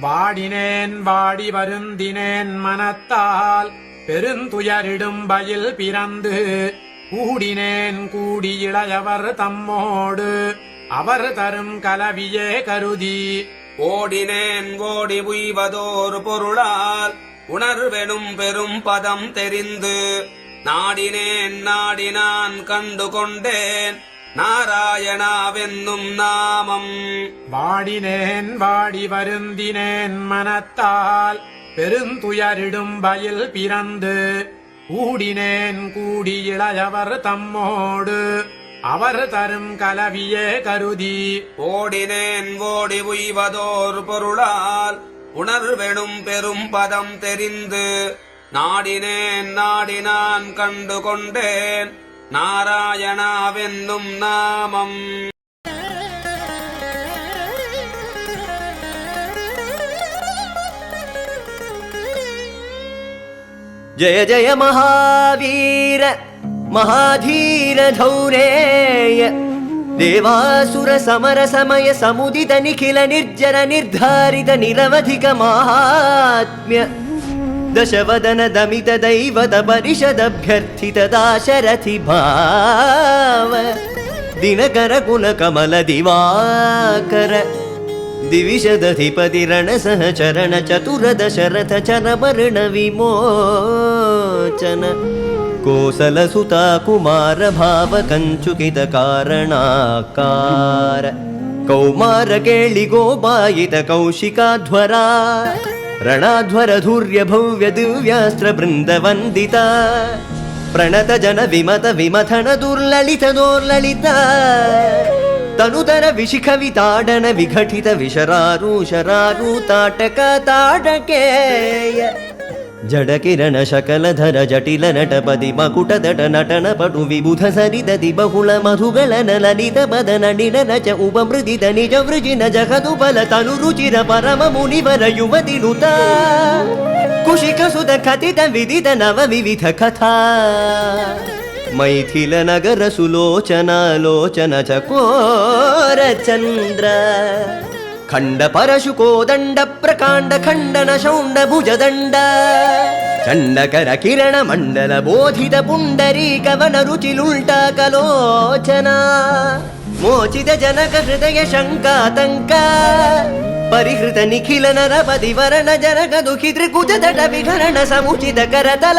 வாடினேன் வாடி வருந்தினேன் மனத்தால் பெருந்துயரிடும் பயில் பிறந்து கூடினேன் கூடி இளையவர் தம்மோடு அவர் தரும் கலவியே கருதி ஓடினேன் ஓடி உய்வதோர் பொருளால் உணர்வெனும் பெரும் பதம் தெரிந்து நாடினேன் நாடினான் கண்டு கொண்டேன் நாராயணாவென்னும் நாமம். வாடினேன் வாடி வருந்தினேன் மனத்தால் பெருந்துயரிடும் பயில் பிறந்து கூடினேன் கூடி இளையவர் தம்மோடு அவர் தரும் கலவியே கருதி ஓடினேன் ஓடி உய்வதோர் பொருளால் உணர்வெனும் பெரும் பதம் தெரிந்து நாடினேன் நாடினான் கண்டு கொண்டேன் நாராயணாவென்னும் நாமம். जय जय महावीर महाधीर धौरेय देवासुर समर समय समुदित निखिल निर्जर निर्धारित निरवधिक महात्म्य दशवदन दमित दैवत परिषदभ्यर्थित दाशरथि भाव दिनकर कुल कमल दिवाकर दिविशदधिपति रण सहचरण चतुर दशरथ चरमरण विमोचन कोसल सुता कुमार भाव कंचुकित कारणाकार कौमार केळि गोपायित कौशिकाध्वरा ರಣಾಧ್ವರ ಧೂರ್ಯ ಭವ್ಯ ದಿವ್ಯಾಸ್ತ್ರ ಬೃಂದ ವಂದಿತ ಪ್ರಣತ ಜನ ವಿಮತ ವಿಮಥನ ದುರ್ಲಲಿತ ದೋರ್ಲಲಿತ ತನುತರ ವಿಶಿಖವಿತಾಡನ ವಿಘಟಿತ ವಿಶರಾರು ಶರಾರು ತಾಟಕ ತಾಟಕೇಯ ಜಡಕಿರಣ ಶಕಲಧರ ಜಟಿಲ ನಟಪದಿ ಮಕುಟದಟ ನಟನ ಪಟು ವಿಬುಧ ಸರಿದತಿ ಬಹುಳ ಮಧುಗಳನ ಲಲಿತ ಪದ ನಡಿನ ರಚ ಉಪಮೃದಿತ ನಿಜ ವೃಜಿನ ಜಗದು ಬಲ ತನು ರುಚಿರ ಪರಮ ಮುನಿವರ ಯುವತಿ ನುತ ಕುಶಿಕ ಸುತ ಕಥಿತ ವಿದಿತ ನವ ವಿವಿಧ ಕಥಾ ಮೈಥಿಲ ನಗರ ಸುಲೋಚನ ಲೋಚನ ಚಕೋರ ಚಂದ್ರ ಖಂಡ ಪರಶುಕೋ ದಂಡ ಪ್ರಕಾಂಡ ಖಂಡನ ಶೌಂಡ ಭುಜದಂಡ ಚಂಡಕರ ಕಿರಣ ಮಂಡಲ ಬೋಧಿತ ಪುಂಡರೀ ಕವನ ರುಚಿಲುಲ್ಟ ಕಲೋಚನ ಮೋಚಿತ ಜನಕ ಹೃದಯ ಶಂಕಾತಂಕ ಪರಿಹೃತ ನಿಖಿಲ ನರಪತಿ ವರಣ ಜನಕ ದುಃಖಿ ತ್ರಿಕುಜ ದಟ ವಿಘರಣ ಸಮುಚಿತ ಕರತಲ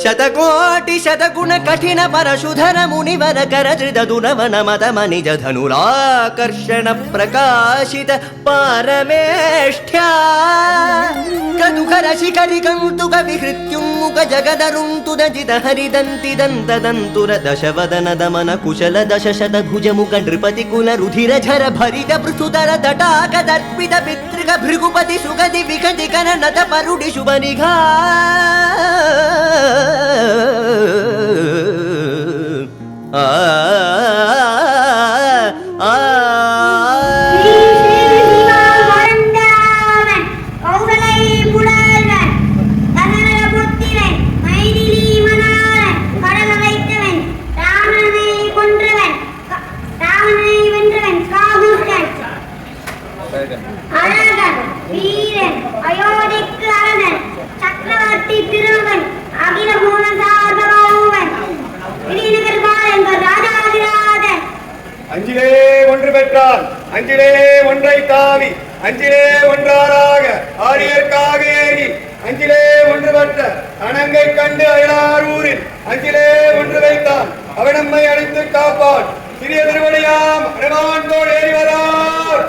ಶತಕೋಟಿ ಶತಗುಣ ಕಠಿಣ ಪರಶುಧರ ಮುನಿವರ ಕರಧೃತ ದುರವನ ಮತ ಮನಿಜ ಧನುರಾಕರ್ಷಣ ಪ್ರಕಾಶಿತ ಪಾರಮೇಷ್ಠ್ಯ ಕದುಕರ ಶಿಖರಿ ಕಂತುಕ ವಿಹೃತ್ಯುನ್ಮುಖ ಜಗದರುಂತುದ ಜಿತ ಹರಿದಂತಿ ದಂತದಂತುರ ದಶವದನ ದಮನ ಕುಶಲ ದಶಶತ ಭುಜ ಮುಖ ನೃಪತಿ ಕುಲ ರುಧಿರ ಝರ ಭರಿತ ಪೃಥುತರ ತಟಾಕ ದರ್ಪಿತ ಪಿತೃಗ ಭೃಗುಪತಿ ಸುಗದಿ ವಿಕಟಿ ಕನನದ ಪರುಡಿ ಶುಭ ನಿಘಾ அஞ்சிலே ஒன்று பெற்றால் அஞ்சிலே ஒன்றை தாவி அஞ்சிலே ஒன்றாராக ஆரியர்க்காக ஏறி அஞ்சிலே ஒன்று பெற்ற அணங்கை கண்டு அயலாரூரில் அஞ்சிலே ஒன்று வைத்தான் அவன் நம்மை அழைத்து காப்பான். சிறிய திருவடியாம் அனுமான்தோடு ஏறி வரார்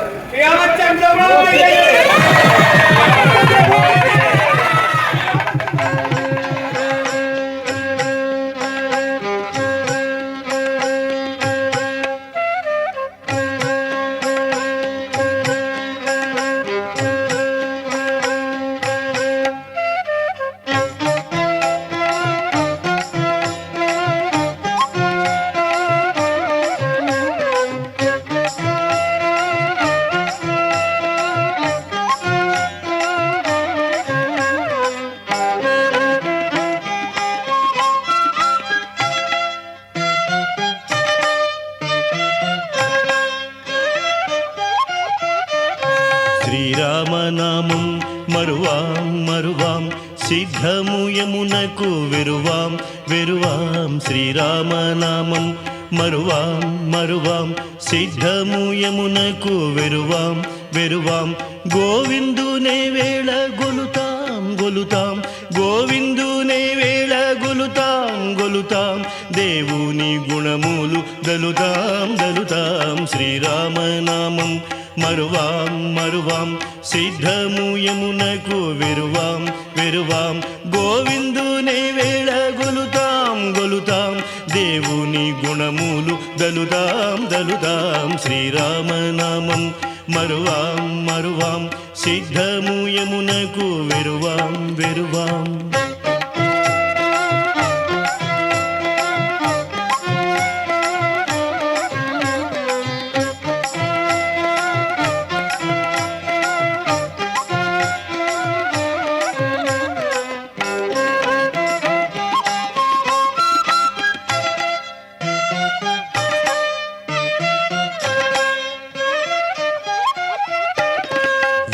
శ్రీరామనామం మరువాం మరువాం సిద్ధము యమునకు వెరువాం వెరువాం శ్రీరామనామం మరువాం మరువాం సిద్ధము యమునకు వెరువాం వెరువాం గోవిందునే వేళ గొలుతాం గొలుతాం గోవిందునే వేళ గొలుతాం గొలుతాం దేవుని గుణములు దలుతాం దలుతాం శ్రీరామనామం మరువాం మరువాం సిద్ధము యమునకు వెరువాం వెరువాం గోవిందునే వేళ గొలుతాం గొలుతాం దేవుని గుణములు దలుతాం దలుతాం శ్రీరామనామం మరువాం మరువాం సిద్ధము యమునకు వెరువాం వెరువాం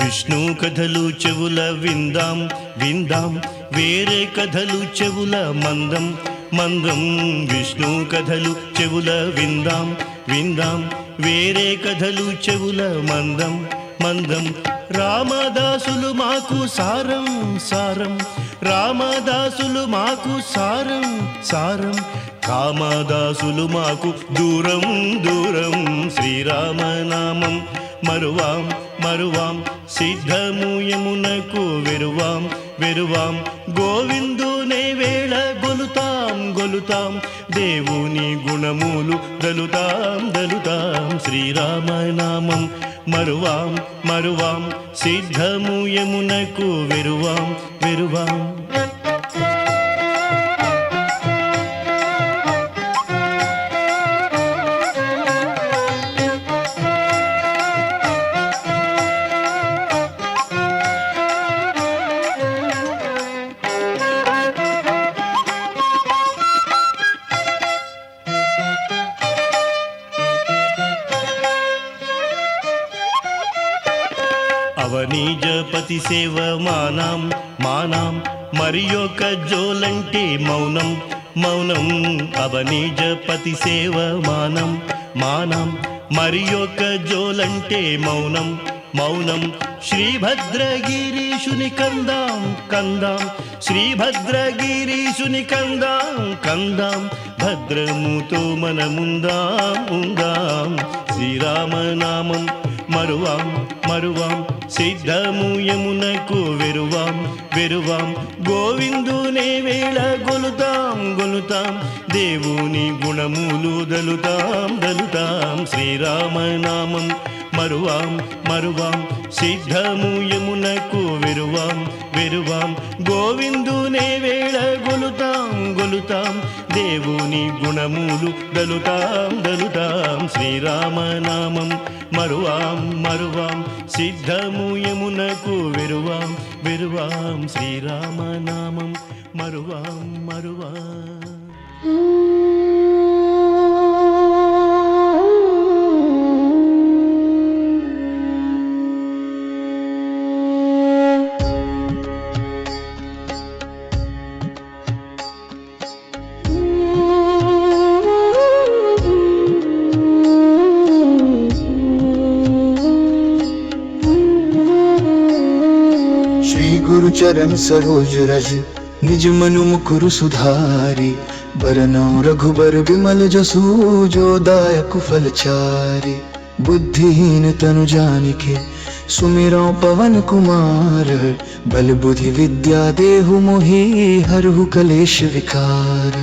విష్ణు కథలు చెవుల విందాం విందాం వేరే కథలు చెవుల మందం మందం విష్ణు కథలు చెవుల విందాం విందాం వేరే కథలు చెవుల మందం మందం రామదాసులు మాకు సారం సారం రామదాసులు మాకు సారం సారం కామదాసులు మాకు దూరం దూరం శ్రీరామనామం మరువాం మరువాం సిద్ధము యమునకు వెరువాం వెరువాం గోవిందునే వేళ గొలుతాం గొలుతాం దేవుని గుణములు దలుతాం దలుతాం శ్రీరామనామం మరువాం మరువాం సిద్ధము యమునకు వెరువాం వెరువాం అవనీజపతి సేవ మానాం మానాం మరి ఒక జోలంటే మౌనం మౌనం అవనీజపతి సేవ మానం మానం మరి ఒక జోలంటే మౌనం మౌనం శ్రీభద్రగిరీశుని కందాం కందాం శ్రీభద్రగిరీశుని కందాం కందాం భద్రముతో మనముందాం ఉందాం శ్రీరామనామం మరువాం మరువాం సిద్ధము యమునకు వెరువాం వెరువాం గోవిందునే వేళ గొలుతాం గొలుతాం దేవుని గుణములు దలుతాం దలుతాం శ్రీరామనామం మరువాం మరువాం సిద్ధము యమునకు వెరువాం వెరువాం గోవిందునే వేళ గొలుతాం గొలుతాం దేవుని గుణములు దలుతాం దలుతాం శ్రీరామనామం మరువాం మరువాం సిద్ధము యమునకు వెరువాం వెరువాం శ్రీరామనామం మరువాం మరువాం गुरु चरण सरोज रज निज मनु मुकुर सुधारी बरनौ रघुबर विमल जसु जो दायक फलचारी बुद्धिहीन तनु जानिके सुमिरौ पवन कुमार बल बुद्धि विद्या देहु मोहि हरहु कलेश विकार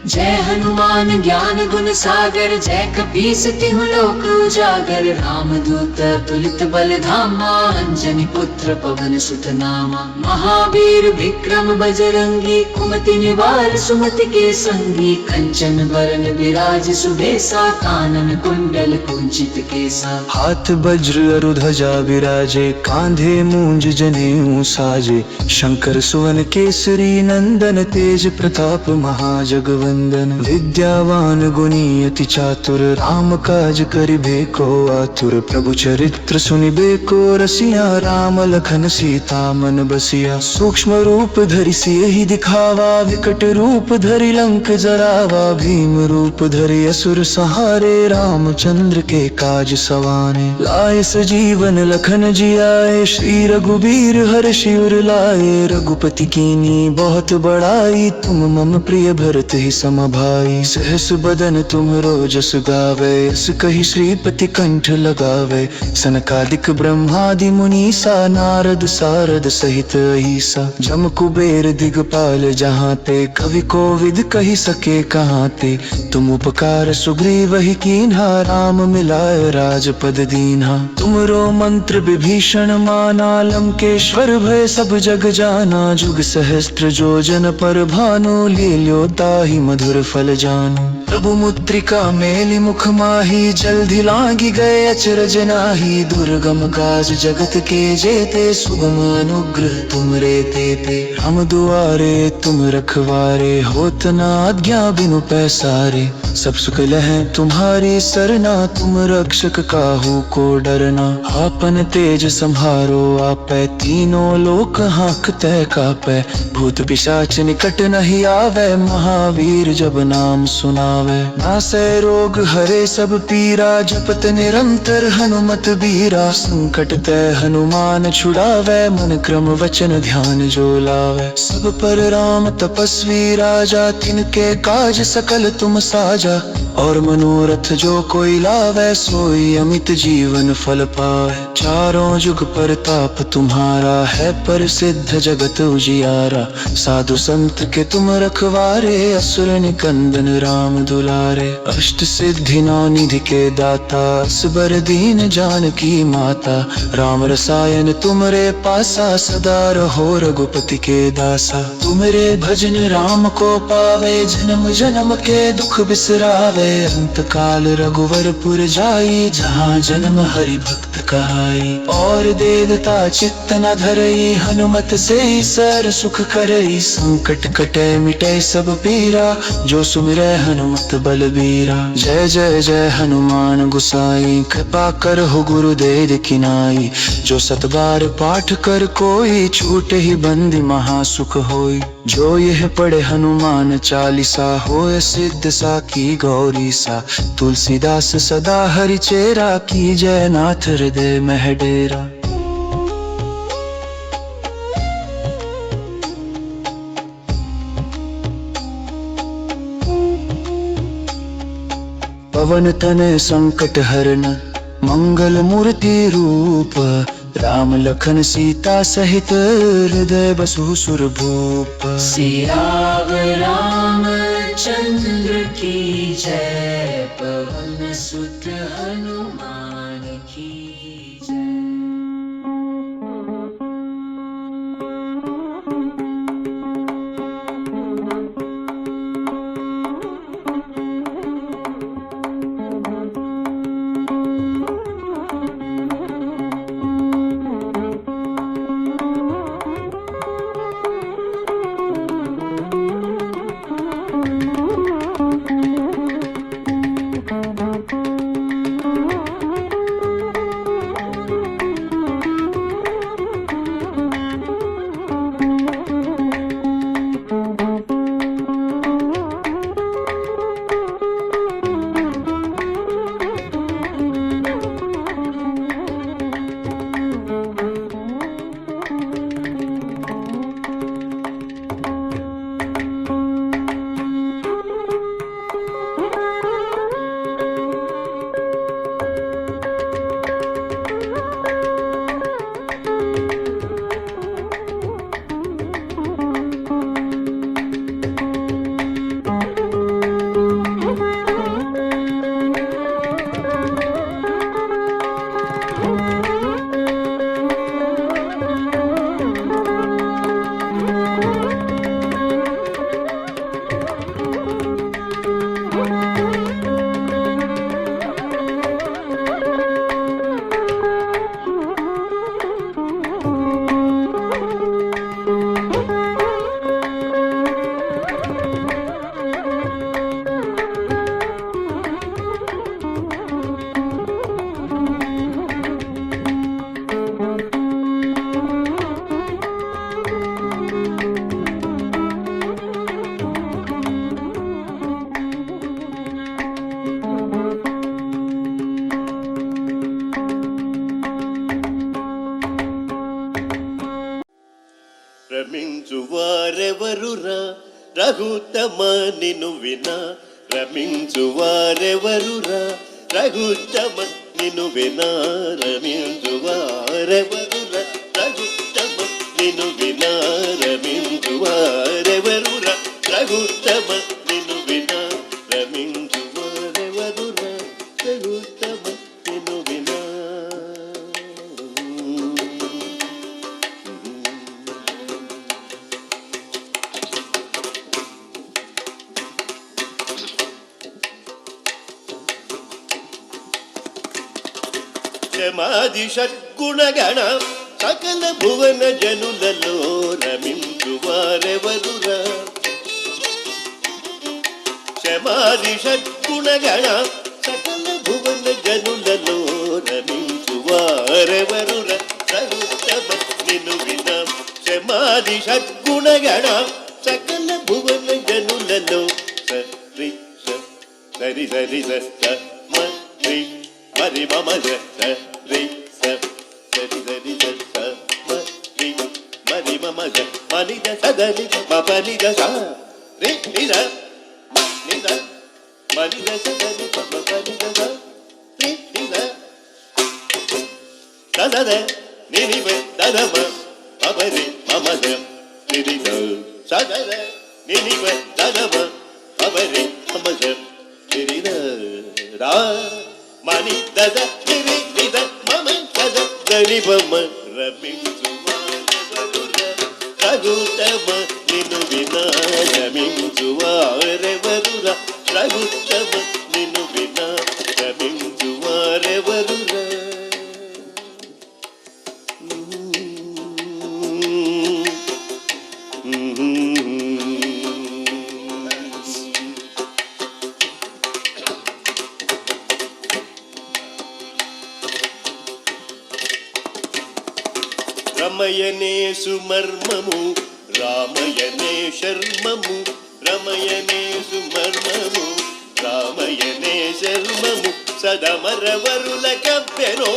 जय हनुमान ज्ञान गुण सागर जय कपीस तिहु लोक उजागर रामदूत तुलित बल धामा अंजनी पुत्र पवन सुत नामा महावीर विक्रम बजरंगी कुमति निवार सुमति के संगी कंचन बरन विराज सुबेसा कानन कुंडल कुंचित केसा हाथ वज्र अरु ध्वजा विराजे कांधे मूंज जनेऊ साजे शंकर सुवन केसरी नंदन तेज प्रताप महाजगवंदन नंदन। विद्यावान गुणी अति चातुर, राम काज करिबे को आतुर। प्रभु चरित्र सुनिबे को रसिया, राम लखन सीता मन बसिया। सूक्ष्म रूप धरि सियहि दिखावा, विकट रूप धरि लंक जरावा। भीम रूप धरि असुर सहारे, रामचंद्र के काज सवारे। लाए सजीवन लखन जियाए, श्री रघुबीर हर्षि उर लाए। रघुपति कीनी बहुत बड़ाई, तुम मम प्रिय भरत ही सम भाई। सहस बदन तुम्हरो जस गावे, यस कहि श्रीपति कंठ लगावे। सनकादिक ब्रह्मादि मुनीसा, नारद सारद सहित अहिसा। जम कुबेर दिगपाल जहाँ ते, कवि कोविद कहि सके कहाँ ते। तुम उपकार सुग्रीव ही कीन्हा, राम मिलाय राजपद दीन्हा। तुमरो मंत्र विभीषण माना, लंकेश्वर भय सब जग जाना। जुग सहस्त्र जो जन पर भानु, लील्यो ताहि मधुर फल जानू। प्रभु मुद्रिका मेलि मुख माही, जल्दी लागी गए अचरज नाही। दुर्गम काज जगत के जेते, सुगम अनुग्रह तुम रे तेते। हम दुआरे तुम रखवारे, होत न आज्ञा बिनु पैसारे। सब सुख लहै तुम्हारी सरना, तुम रक्षक काहू को डरना। आपन तेज संहारो आपै, तीनों लोक हांकते कापै। भूत पिशाच निकट नहीं आवे, महावीर जब नाम सुनावे। नासै रोग हरे सब पीरा, जपत निरंतर हनुमत बीरा। संकट ते हनुमान छुड़ावे, मन क्रम वचन ध्यान जो लावे। सब पर राम तपस्वी राजा, तिनके काज सकल तुम साजा। और मनोरथ जो कोई लावे, सोई अमित जीवन फल पावे। चारों जुग परताप तुम्हारा है, प्रसिद्ध जगत उजियारा। साधु संत के तुम रखवारे, असुर निकंदन राम दुलारे। अष्ट सिद्धि नौ निधि के दाता, असबर दीन जानकी माता। राम रसायन तुमरे पासा, सदा रहो रघुपति के दासा। तुमरे भजन राम को पावे, जन्म जन्म के दुख बिसरावे। अंत काल रघुवरपुर जाई, जहाँ जन्म हरि भक्त कहाई। और देवता चित्त न धरई, हनुमत से सर सुख करई। संकट कटे मिटे सब पीरा, जो सुमिरै हनुमत बलबीरा। जय जय जय हनुमान गुसाई, कृपा कर हो गुरुदेव किनाई। जो सत बार पाठ कर कोई, छूट ही बंदी महासुख होई। जो यह पढ़े हनुमान चालीसा, होय सिद्ध साखी गौरी सा। तुलसीदास सदा हरि चेरा, की जय नाथ हृदय मह डेरा। पवन तनय संकट हरन, मंगल मूर्ति रूप। राम लखन सीता सहित, हृदय बसु सुर भूप। सियावर रामचंद्र की जय, पवन सुत हनुमान की जय। రమించువారెవరురా రఘుత్తమ నిను వినా రమించువారెవరురా రఘుత్తమ నిను వినా రమించువారెవరురా రఘుత్తమ నిను వినా రమించువారెవరురా రఘుత్తమ నిను వినా రమించువారెవరురా రఘుత్తమ నిను వినా. క్షమాది షడ్గుణగణ సకల భువన జనులలో రమించువారెవరురా క్షమాది షడ్గుణగణ సకల భువన జనులలో రమించువారెవరురా రఘుత్తమ నిను వినా క్షమాది షడ్గుణగణ సకల భువన జనులలో సరి సరి సరి సరి మరి మమ సరి సరి సరి సరి మరి మమ మనిద సదని మనిద రి నిద నిద మనిద సదని మనిద రి నిద దద నినివ దదమ మమరి మమద నిద సదద నినివ దదమ మమరి మమద నిద రా మని దద నిరి నిద మమ దద దని బమ రమించువారెవరురా రఘుత్తమ నిను వినా రమించువారెవరురా రఘుత్తమ నిను వినా రమించువారెవరురా. రమయనే సుమర్మము రామయనే శర్మము రమయనే సుమర్మము రామయనే శర్మము సదమరవరుల కవ్యనో